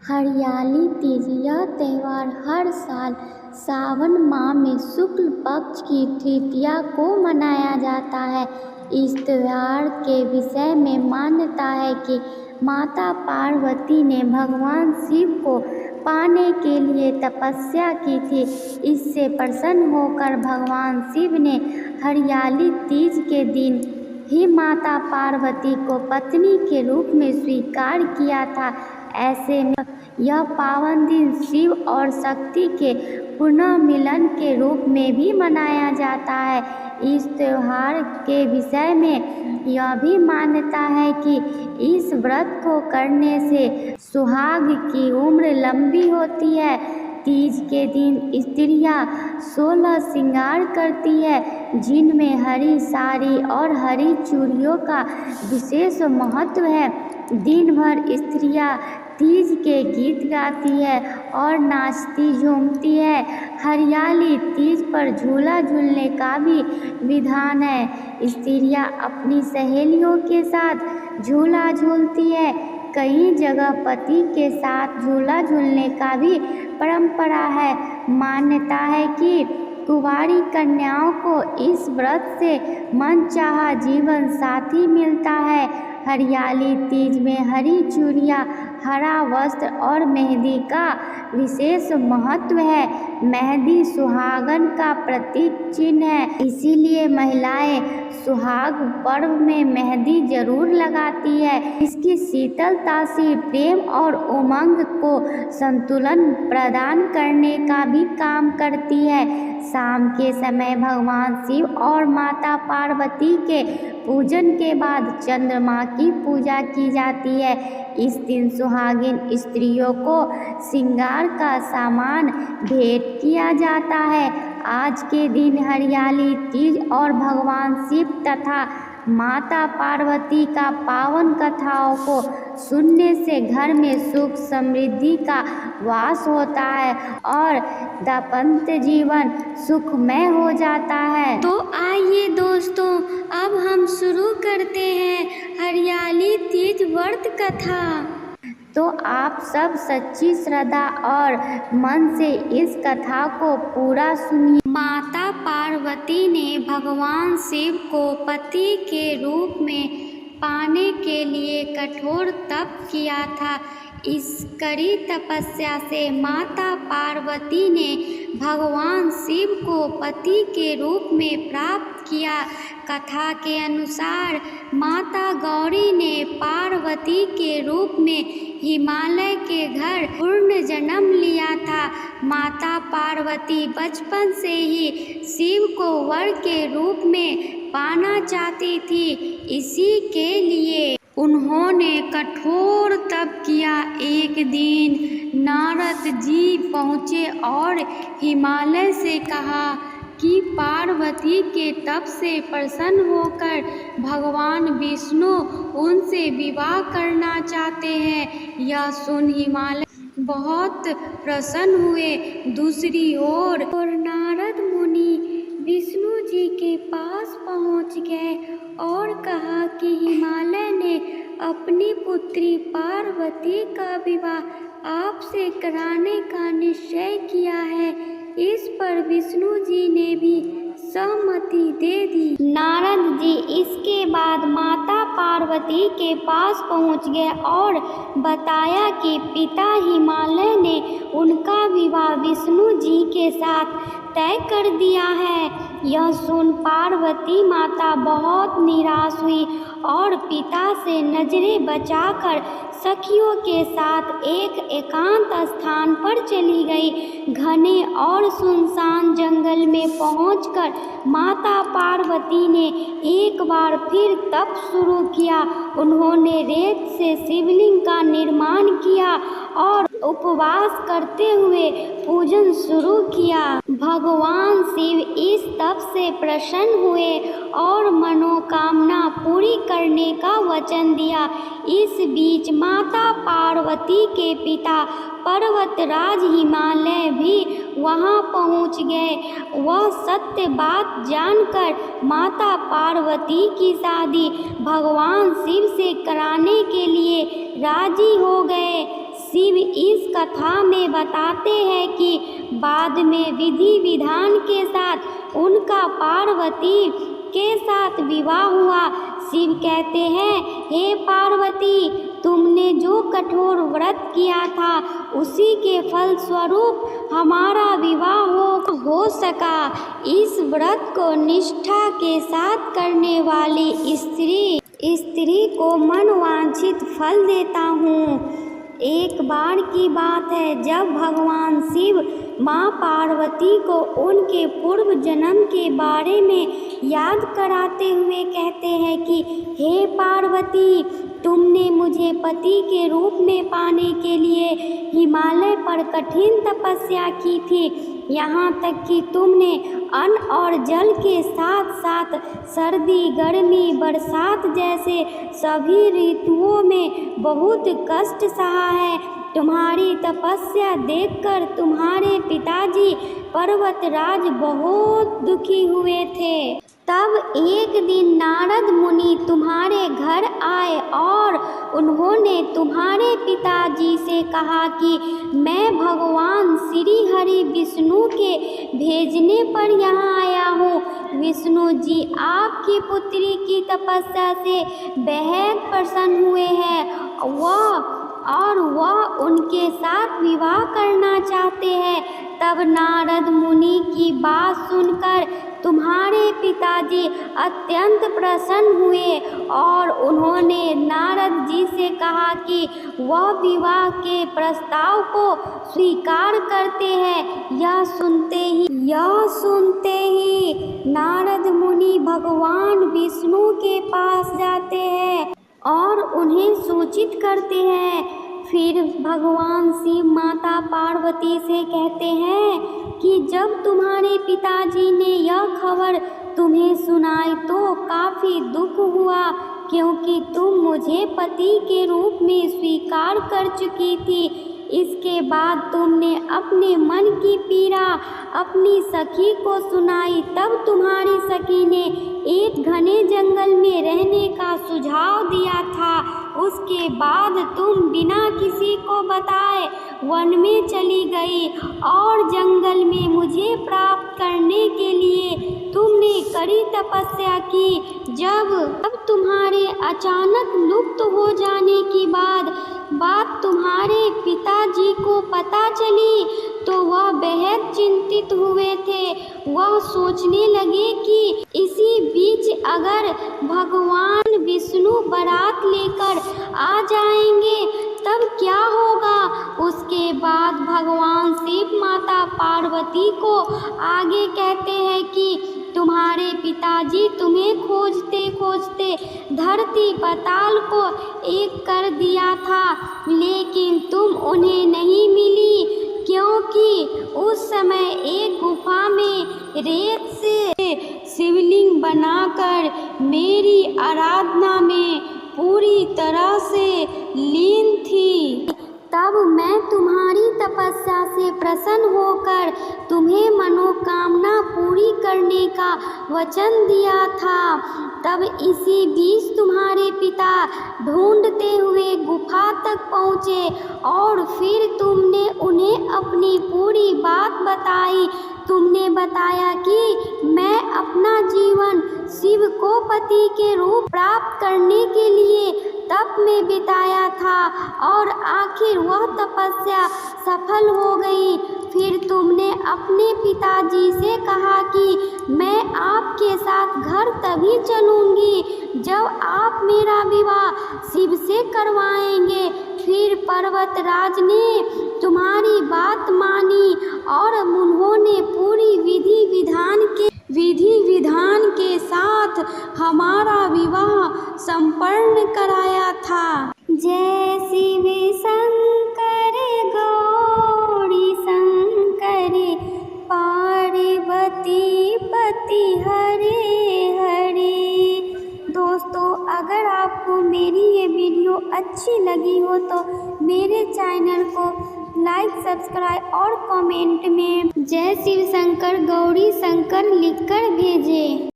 हरियाली तीज यह त्यौहार हर साल सावन माह में शुक्ल पक्ष की तृतीया को मनाया जाता है। इस त्यौहार के विषय में मान्यता है कि माता पार्वती ने भगवान शिव को पाने के लिए तपस्या की थी। इससे प्रसन्न होकर भगवान शिव ने हरियाली तीज के दिन ही माता पार्वती को पत्नी के रूप में स्वीकार किया था। ऐसे में यह पावन दिन शिव और शक्ति के पुनः मिलन के रूप में भी मनाया जाता है। इस त्यौहार के विषय में यह भी मान्यता है कि इस व्रत को करने से सुहाग की उम्र लंबी होती है। तीज के दिन स्त्रियां 16 श्रृंगार करती है, जिनमें हरी साड़ी और हरी चूड़ियों का विशेष महत्व है। दिन भर स्त्रियां तीज के गीत गाती है और नाचती झूमती है। हरियाली तीज पर झूला झूलने का भी विधान है। स्त्रियां अपनी सहेलियों के साथ झूला झूलती है। कई जगह पति के साथ झूला झूलने का भी परंपरा है। मान्यता है कि कुंवारी कन्याओं को इस व्रत से मनचाहा जीवन साथी मिलता है। हरियाली तीज में हरी चूड़ियाँ, हरा वस्त्र और मेहंदी का विशेष महत्व है। मेहंदी सुहागन का प्रतीक चिन्ह है, इसीलिए महिलाएं सुहाग पर्व में मेहंदी जरूर लगाती है। इसकी शीतलता से प्रेम और उमंग को संतुलन प्रदान करने का भी काम करती है। शाम के समय भगवान शिव और माता पार्वती के पूजन के बाद चंद्रमा की पूजा की जाती है। इस दिन सुहागिन स्त्रियों को श्रृंगार का सामान भेंट किया जाता है। आज के दिन हरियाली तीज और भगवान शिव तथा माता पार्वती का पावन कथाओं को सुनने से घर में सुख समृद्धि का वास होता है और दाम्पत्य जीवन सुखमय हो जाता है। तो आइए दोस्तों, अब हम शुरू करते हैं हरियाली तीज व्रत कथा। तो आप सब सच्ची श्रद्धा और मन से इस कथा को पूरा सुनिए। माता पार्वती ने भगवान शिव को पति के रूप में पाने के लिए कठोर तप किया था। इस कड़ी तपस्या से माता पार्वती ने भगवान शिव को पति के रूप में प्राप्त किया। कथा के अनुसार माता गौरी ने पार्वती के रूप में हिमालय के घर पूर्ण जन्म लिया था। माता पार्वती बचपन से ही शिव को वर के रूप में पाना चाहती थी। इसी के लिए उन्होंने कठोर तप किया। एक दिन नारद जी पहुँचे और हिमालय से कहा कि पार्वती के तप से प्रसन्न होकर भगवान विष्णु उनसे विवाह करना चाहते हैं। यह सुन हिमालय बहुत प्रसन्न हुए। दूसरी ओर नारद मुनि विष्णु जी के पास पहुंच गए और कहा कि हिमालय ने अपनी पुत्री पार्वती का विवाह आपसे कराने का निश्चय किया है। इस पर विष्णु जी ने भी सहमति दे दी। नारद जी इसके बाद माता पार्वती के पास पहुंच गए और बताया कि पिता हिमालय ने उनका विवाह विष्णु जी के साथ तय कर दिया है। यह सुन पार्वती माता बहुत निराश हुई और पिता से नजरें बचाकर सखियों के साथ एक एकांत स्थान पर चली गई। घने और सुनसान जंगल में पहुंचकर माता पार्वती ने एक बार फिर तप शुरू किया। उन्होंने रेत से शिवलिंग का निर्माण किया और उपवास करते हुए पूजन शुरू किया। भगवान शिव इस तप से प्रसन्न हुए और मनोकामना पूरी करने का वचन दिया। इस बीच माता पार्वती के पिता पर्वतराज हिमालय भी वहां पहुंच गए। वह सत्य बात जानकर माता पार्वती की शादी भगवान शिव से कराने के लिए राजी हो गए। शिव इस कथा में बताते हैं कि बाद में विधि विधान के साथ उनका पार्वती के साथ विवाह हुआ। शिव कहते हैं, हे पार्वती, तुमने जो कठोर व्रत किया था उसी के फल स्वरूप हमारा विवाह हो सका। इस व्रत को निष्ठा के साथ करने वाली स्त्री को मनवांछित फल देता हूँ। एक बार की बात है, जब भगवान शिव माँ पार्वती को उनके पूर्व जन्म के बारे में याद कराते हुए कहते हैं कि हे पार्वती, तुमने मुझे पति के रूप में पाने के लिए हिमालय पर कठिन तपस्या की थी। यहाँ तक कि तुमने अन्न और जल के साथ साथ सर्दी, गर्मी, बरसात जैसे सभी ऋतुओं में बहुत कष्ट सहा है। तुम्हारी तपस्या देखकर तुम्हारे पिताजी पर्वतराज बहुत दुखी हुए थे। तब एक दिन नारद मुनि तुम्हारे घर आए और उन्होंने तुम्हारे पिताजी से कहा कि मैं भगवान श्री हरि विष्णु के भेजने पर यहाँ आया हूँ। विष्णु जी आपकी पुत्री की तपस्या से बेहद प्रसन्न हुए हैं वह उनके साथ विवाह करना चाहते हैं। तब नारद मुनि की बात सुनकर तुम्हारे पिताजी अत्यंत प्रसन्न हुए और उन्होंने नारद जी से कहा कि वह विवाह के प्रस्ताव को स्वीकार करते हैं। यह सुनते ही नारद मुनि भगवान विष्णु के पास जाते हैं और उन्हें सूचित करते हैं। फिर भगवान शिव माता पार्वती से कहते हैं कि जब तुम्हारे पिताजी ने यह खबर तुम्हें सुनाई तो काफ़ी दुख हुआ, क्योंकि तुम मुझे पति के रूप में स्वीकार कर चुकी थी। इसके बाद तुमने अपने मन की पीड़ा अपनी सखी को सुनाई। तब तुम्हारी सखी ने एक घने जंगल में रहने का सुझाव दिया था। उसके बाद तुम बिना किसी को बताए वन में चली गई और जंगल में मुझे प्राप्त करने के लिए तुमने कड़ी तपस्या की। जब तुम्हारे अचानक लुप्त हो जाने की बात तुम्हारे पिताजी को पता चली तो वह बेहद चिंतित हुए थे। वह सोचने लगे कि इसी बीच अगर भगवान विष्णु बारात लेकर आ जाएंगे तब क्या होगा। उसके बाद भगवान शिव माता पार्वती को आगे कहते हैं कि तुम्हारे पिताजी तुम्हें खोजते खोजते धरती पाताल को एक कर दिया था, लेकिन तुम उन्हें नहीं मिली, क्योंकि उस समय एक गुफा में रेत से शिवलिंग बनाकर मेरी आराधना में पूरी तरह से लीन थी। तब मैं तुम्हारी तपस्या से प्रसन्न होकर तुम्हें मनोकामना पूरी करने का वचन दिया था। तब इसी बीच तुम्हारे पिता ढूंढते हुए गुफा तक पहुँचे और फिर तुमने उन्हें अपनी पूरी बात बताई। तुमने बताया कि मैं अपना जीवन शिव को पति के रूप प्राप्त करने के लिए तप में बिताया था और आखिर वह तपस्या सफल हो गई। फिर तुमने अपने पिताजी से कहा कि मैं आपके साथ घर तभी चलूँगी जब आप मेरा विवाह शिव से करवाएंगे। फिर पर्वतराज ने तुम्हारी बात मानी और उन्होंने पूरी विधि विधान के साथ हमारा विवाह संपन्न कराया था। जय शिव शंकर गौरी शंकर पार्वती पति हरे हरे। दोस्तों, अगर आपको मेरी ये वीडियो अच्छी लगी हो तो मेरे चैनल को लाइक, सब्सक्राइब और कमेंट में जय शिव शंकर गौरी शंकर लिखकर भेजें।